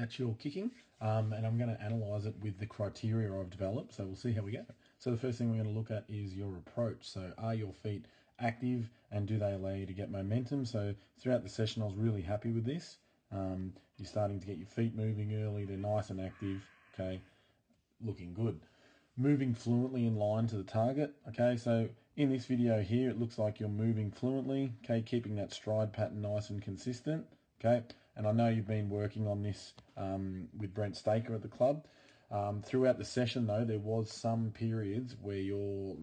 at your kicking, and I'm going to analyse it with the criteria I've developed, so we'll see how we go. So the first thing we're going to look at is your approach. So are your feet active and do they allow you to get momentum? So throughout the session I was really happy with this. You're starting to get your feet moving early, they're nice and active, okay, looking good. Moving fluently in line to the target, okay, so in this video here it looks like you're moving fluently, okay, keeping that stride pattern nice and consistent, okay, and I know you've been working on this with Brent Staker at the club. Throughout the session though, there was some periods where your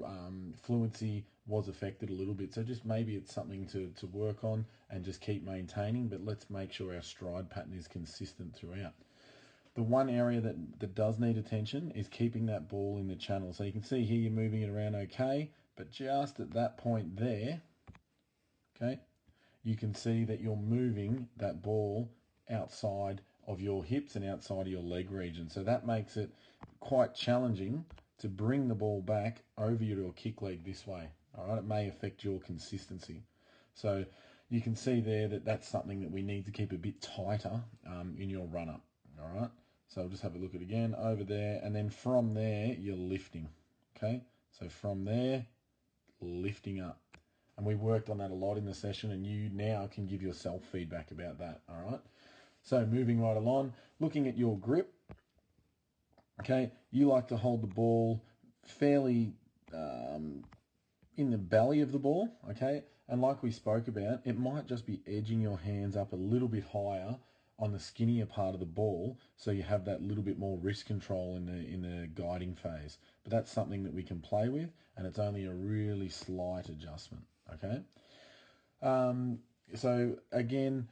fluency was affected a little bit, so just maybe it's something to work on and just keep maintaining, but let's make sure our stride pattern is consistent throughout. The one area that does need attention is keeping that ball in the channel. So you can see here you're moving it around okay, but just at that point there, okay, you can see that you're moving that ball outside of your hips and outside of your leg region. So that makes it quite challenging to bring the ball back over your kick leg this way. All right, it may affect your consistency. So you can see there that that's something that we need to keep a bit tighter in your run-up. All right, so I'll just have a look at it again over there, and then from there you're lifting. Okay, so from there, lifting up. And we worked on that a lot in the session, and you now can give yourself feedback about that. All right, so moving right along, looking at your grip. Okay, you like to hold the ball fairly in the belly of the ball, okay, and like we spoke about, it might just be edging your hands up a little bit higher on the skinnier part of the ball, so you have that little bit more wrist control in the guiding phase. But that's something that we can play with, and it's only a really slight adjustment. Okay. So again,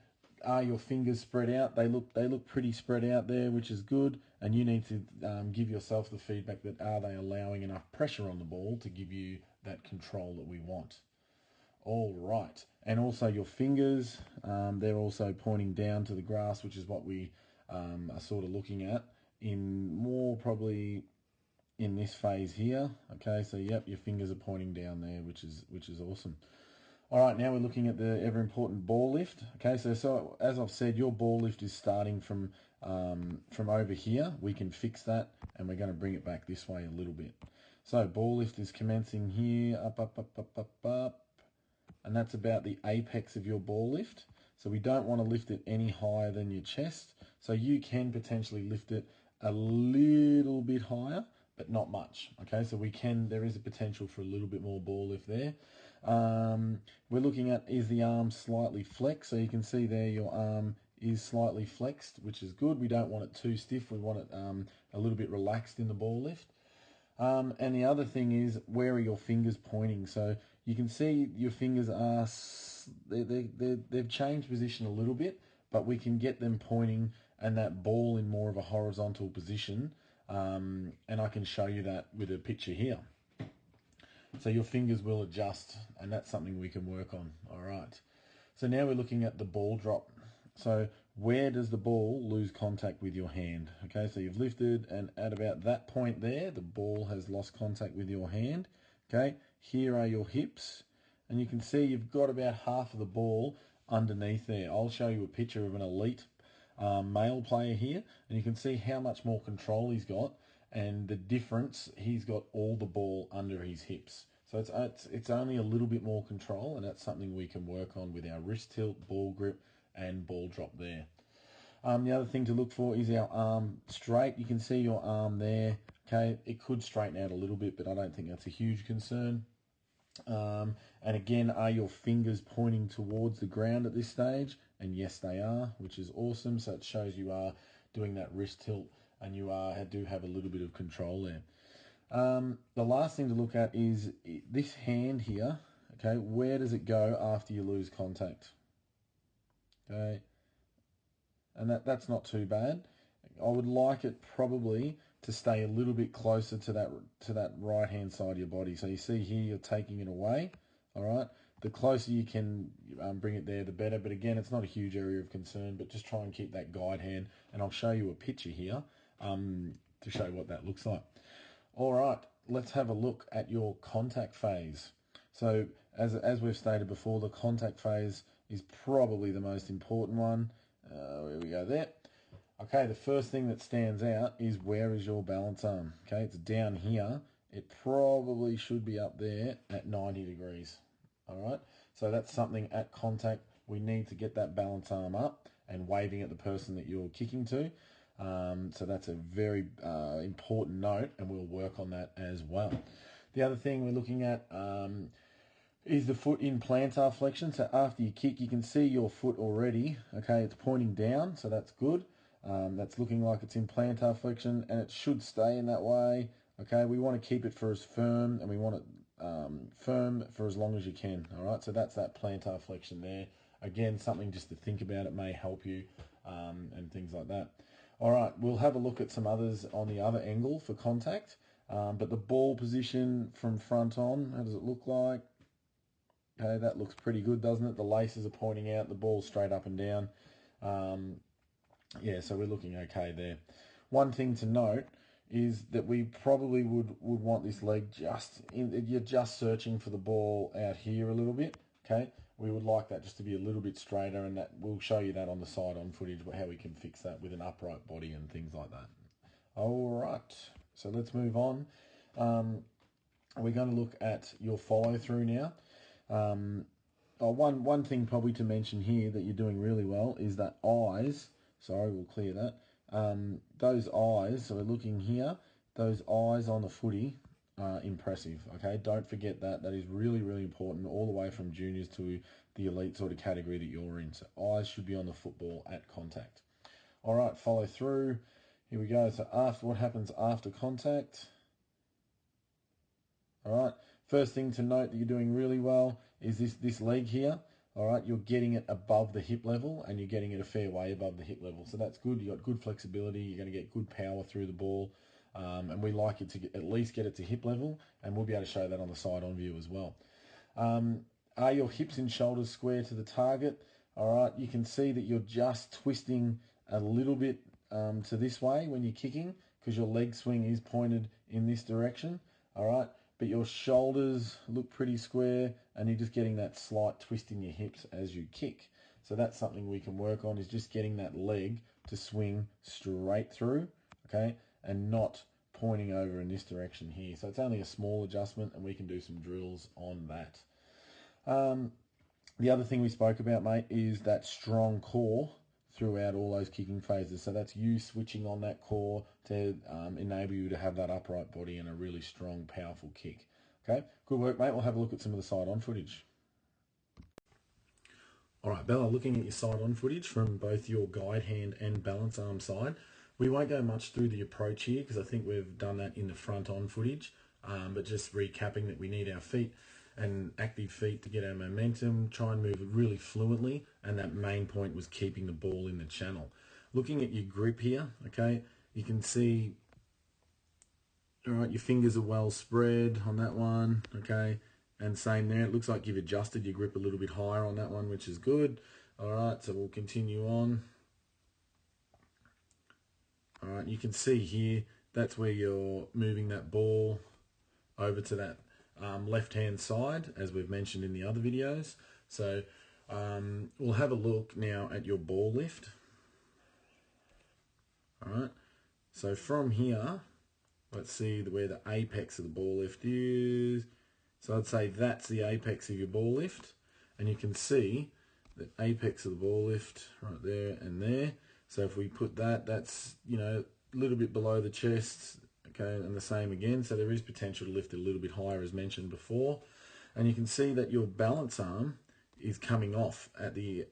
are your fingers spread out? They look pretty spread out there, which is good. And you need to give yourself the feedback that are they allowing enough pressure on the ball to give you that control that we want. All right, and also your fingers, they're also pointing down to the grass, which is what we are sort of looking at in more probably in this phase here. Okay, so yep, your fingers are pointing down there, which is awesome. All right, now we're looking at the ever important ball lift. Okay, so as I've said, your ball lift is starting from over here. We can fix that, and we're going to bring it back this way a little bit. So ball lift is commencing here, up, up, up, up, up, up. And that's about the apex of your ball lift. So we don't want to lift it any higher than your chest. So you can potentially lift it a little bit higher, but not much. Okay, so there is a potential for a little bit more ball lift there. We're looking at, is the arm slightly flexed? So you can see there your arm is slightly flexed, which is good. We don't want it too stiff. We want it a little bit relaxed in the ball lift. And the other thing is, where are your fingers pointing? So you can see your fingers are, they've changed position a little bit, but we can get them pointing and that ball in more of a horizontal position. And I can show you that with a picture here. So your fingers will adjust, and that's something we can work on. All right. So now we're looking at the ball drop. So where does the ball lose contact with your hand? Okay, so you've lifted, and at about that point there, the ball has lost contact with your hand. Okay, here are your hips, and you can see you've got about half of the ball underneath there. I'll show you a picture of an elite male player here, and you can see how much more control he's got, and the difference, he's got all the ball under his hips. So it's only a little bit more control, and that's something we can work on with our wrist tilt, ball grip, and ball drop there. The other thing to look for is our arm straight. You can see your arm there. Okay, it could straighten out a little bit, but I don't think that's a huge concern. And again, are your fingers pointing towards the ground at this stage? And yes, they are, which is awesome. So it shows you are doing that wrist tilt, and you do have a little bit of control there. The last thing to look at is this hand here. Okay, where does it go after you lose contact? Okay, and that's not too bad. I would like it probably to stay a little bit closer to that right hand side of your body. So you see here, you're taking it away. All right, the closer you can bring it there, the better. But again, it's not a huge area of concern, but just try and keep that guide hand. And I'll show you a picture here to show what that looks like. All right, let's have a look at your contact phase. So as we've stated before, the contact phase is probably the most important one. Where we go there. Okay, the first thing that stands out is where is your balance arm? Okay, it's down here. It probably should be up there at 90 degrees. All right, so that's something at contact. We need to get that balance arm up and waving at the person that you're kicking to. So that's a very important note, and we'll work on that as well. The other thing we're looking at is the foot in plantar flexion. So after you kick, you can see your foot already. Okay, it's pointing down, so that's good. That's looking like it's in plantar flexion, and it should stay in that way. Okay, we want to keep it for as firm, and we want it firm for as long as you can. All right, so that's that plantar flexion there. Again, something just to think about. It may help you and things like that. All right, we'll have a look at some others on the other angle for contact. But the ball position from front on, how does it look like? Okay, that looks pretty good, doesn't it? The laces are pointing out, the ball's straight up and down. Yeah, so we're looking okay there. One thing to note is that we probably would want this leg you're just searching for the ball out here a little bit, okay? We would like that just to be a little bit straighter, and that we'll show you that on the side-on footage, but how we can fix that with an upright body and things like that. All right, so let's move on. We're going to look at your follow-through now. One thing probably to mention here that you're doing really well is that eyes. Sorry, we'll clear that. Those eyes, so we're looking here, those eyes on the footy are impressive, okay? Don't forget that. That is really, really important all the way from juniors to the elite sort of category that you're in. So eyes should be on the football at contact. All right, follow through. Here we go. So what happens after contact? All right, first thing to note that you're doing really well is this leg here. All right, you're getting it above the hip level, and you're getting it a fair way above the hip level. So that's good. You've got good flexibility. You're going to get good power through the ball. And we like it to at least get it to hip level, and we'll be able to show that on the side-on view as well. Are your hips and shoulders square to the target? All right, you can see that you're just twisting a little bit to this way when you're kicking, because your leg swing is pointed in this direction. All right, but your shoulders look pretty square, and you're just getting that slight twist in your hips as you kick. So that's something we can work on, is just getting that leg to swing straight through, okay, and not pointing over in this direction here. So it's only a small adjustment, and we can do some drills on that. The other thing we spoke about, mate, is that strong core throughout all those kicking phases. So that's you switching on that core to enable you to have that upright body and a really strong, powerful kick. Okay, good work, mate. We'll have a look at some of the side-on footage. All right, Bella, looking at your side-on footage from both your guide hand and balance arm side. We won't go much through the approach here because I think we've done that in the front-on footage, but just recapping that we need our feet and active feet to get our momentum, try and move it really fluently, and that main point was keeping the ball in the channel. Looking at your grip here, okay, you can see, all right, your fingers are well spread on that one, okay, and same there. It looks like you've adjusted your grip a little bit higher on that one, which is good. All right, so we'll continue on. All right, you can see here, that's where you're moving that ball over to that left-hand side, as we've mentioned in the other videos. So we'll have a look now at your ball lift. All right, so from here, let's see where the apex of the ball lift is. So I'd say that's the apex of your ball lift, and you can see the apex of the ball lift right there and there. So if we put that, that's, you know, a little bit below the chest, okay, and the same again. So there is potential to lift it a little bit higher, as mentioned before. And you can see that your balance arm is coming off at the,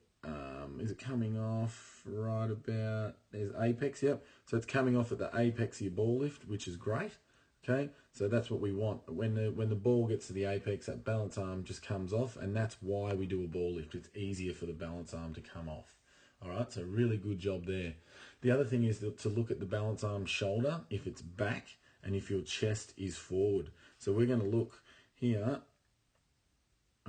is it coming off right about, there's apex, yep. So it's coming off at the apex of your ball lift, which is great. Okay, so that's what we want. When the ball gets to the apex, that balance arm just comes off, and that's why we do a ball lift. It's easier for the balance arm to come off. All right, so really good job there. The other thing is to look at the balance arm shoulder, if it's back and if your chest is forward. So we're going to look here,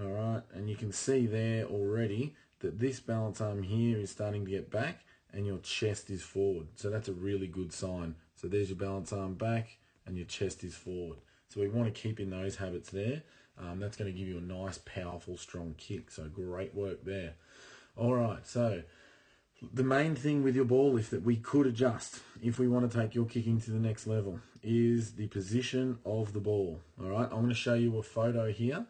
all right, and you can see there already that this balance arm here is starting to get back and your chest is forward. So that's a really good sign. So there's your balance arm back and your chest is forward. So we want to keep in those habits there. That's going to give you a nice, powerful, strong kick. So great work there. All right, so The main thing with your ball lift that we could adjust if we want to take your kicking to the next level is the position of the ball. All right, I'm going to show you a photo here.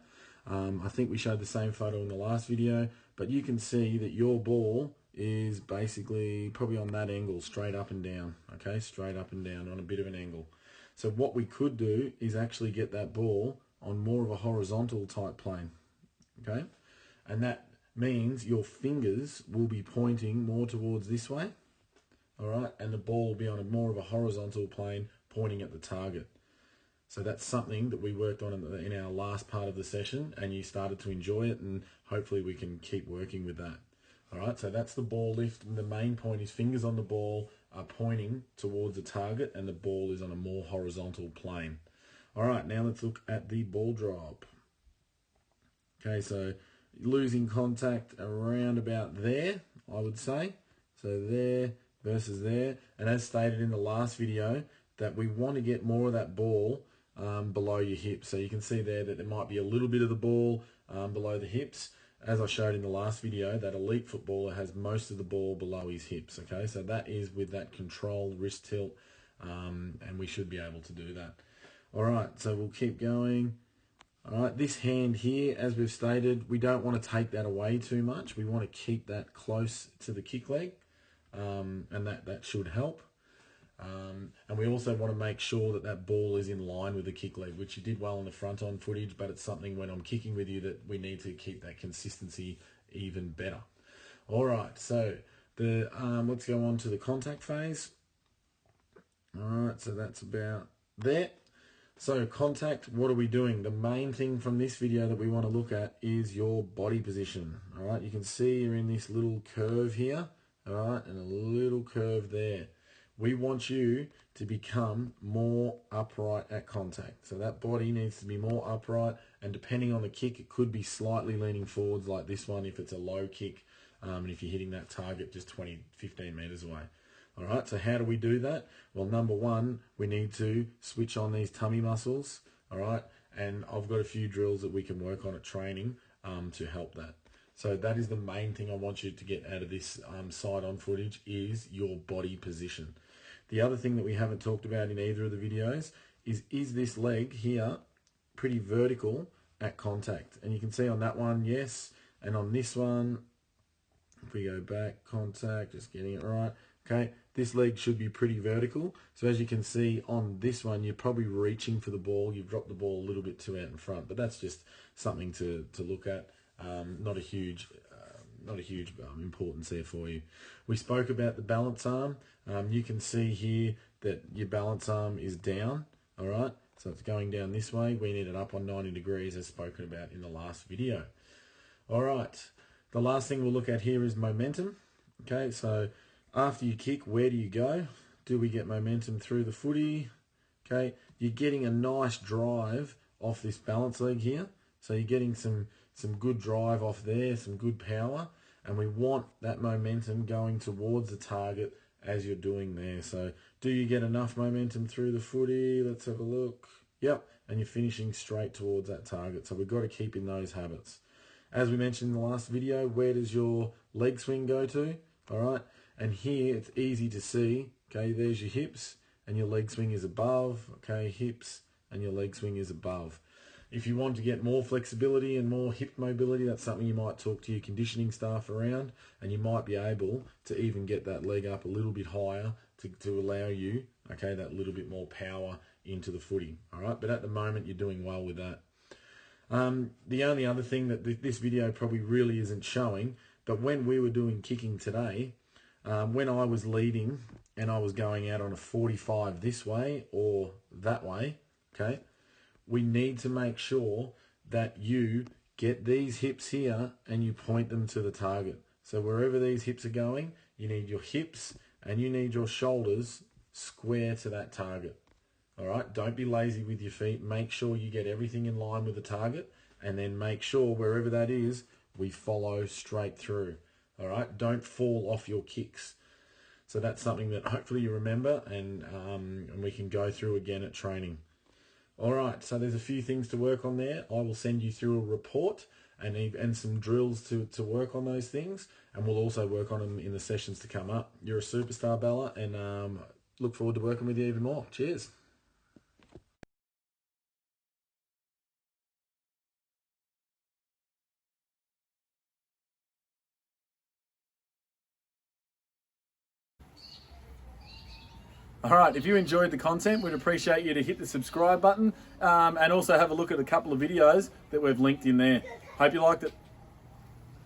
I think we showed the same photo in the last video, but you can see that your ball is basically probably on that angle, straight up and down. Okay, straight up and down on a bit of an angle. So what we could do is actually get that ball on more of a horizontal type plane. Okay, and that means your fingers will be pointing more towards this way, all right, and the ball will be on a more of a horizontal plane pointing at the target. So that's something that we worked on in our last part of the session, and you started to enjoy it, and hopefully we can keep working with that. All right, so that's the ball lift, and the main point is fingers on the ball are pointing towards the target, and the ball is on a more horizontal plane. All right, now let's look at the ball drop. Okay, so losing contact around about there, I would say. So there versus there. And as stated in the last video, that we want to get more of that ball below your hips. So you can see there that there might be a little bit of the ball below the hips. As I showed in the last video, that elite footballer has most of the ball below his hips. Okay, so that is with that controlled wrist tilt, and we should be able to do that. All right, so we'll keep going. All right, this hand here, as we've stated, we don't want to take that away too much. We want to keep that close to the kick leg, and that should help. And we also want to make sure that that ball is in line with the kick leg, which you did well in the front on footage, but it's something when I'm kicking with you that we need to keep that consistency even better. All right, so let's go on to the contact phase. All right, so that's about there. So contact, what are we doing? The main thing from this video that we want to look at is your body position. All right, you can see you're in this little curve here, all right, and a little curve there. We want you to become more upright at contact. So that body needs to be more upright, and depending on the kick, it could be slightly leaning forwards like this one if it's a low kick, and if you're hitting that target just 15 meters away. All right, so how do we do that? Well, number one, we need to switch on these tummy muscles, all right? And I've got a few drills that we can work on at training to help that. So that is the main thing I want you to get out of this side-on footage is your body position. The other thing that we haven't talked about in either of the videos is this leg here pretty vertical at contact? And you can see on that one, yes, and on this one, if we go back, contact, just getting it right. Okay, this leg should be pretty vertical. So as you can see on this one, you're probably reaching for the ball. You've dropped the ball a little bit too out in front, but that's just something to look at. Not a huge importance there for you. We spoke about the balance arm. You can see here that your balance arm is down. All right, so it's going down this way. We need it up on 90 degrees as spoken about in the last video. All right, the last thing we'll look at here is momentum. Okay, so after you kick, where do you go? Do we get momentum through the footy? Okay, you're getting a nice drive off this balance leg here. So you're getting some good drive off there, some good power, and we want that momentum going towards the target as you're doing there. So do you get enough momentum through the footy? Let's have a look. Yep, and you're finishing straight towards that target. So we've got to keep in those habits. As we mentioned in the last video, where does your leg swing go to? All right, and here it's easy to see, okay, there's your hips and your leg swing is above, okay, hips and your leg swing is above. If you want to get more flexibility and more hip mobility, that's something you might talk to your conditioning staff around, and you might be able to even get that leg up a little bit higher to allow you, okay, that little bit more power into the footy, all right? But at the moment, you're doing well with that. The only other thing that this video probably really isn't showing, but when we were doing kicking today, when I was leading and I was going out on a 45 this way or that way, okay, we need to make sure that you get these hips here and you point them to the target. So wherever these hips are going, you need your hips and you need your shoulders square to that target. All right, don't be lazy with your feet. Make sure you get everything in line with the target, and then make sure wherever that is, we follow straight through. All right, don't fall off your kicks. So that's something that hopefully you remember, and we can go through again at training. All right, so there's a few things to work on there. I will send you through a report, and some drills to work on those things. And we'll also work on them in the sessions to come up. You're a superstar, Bella, and look forward to working with you even more. Cheers. All right, if you enjoyed the content, we'd appreciate you to hit the subscribe button and also have a look at a couple of videos that we've linked in there. Hope you liked it.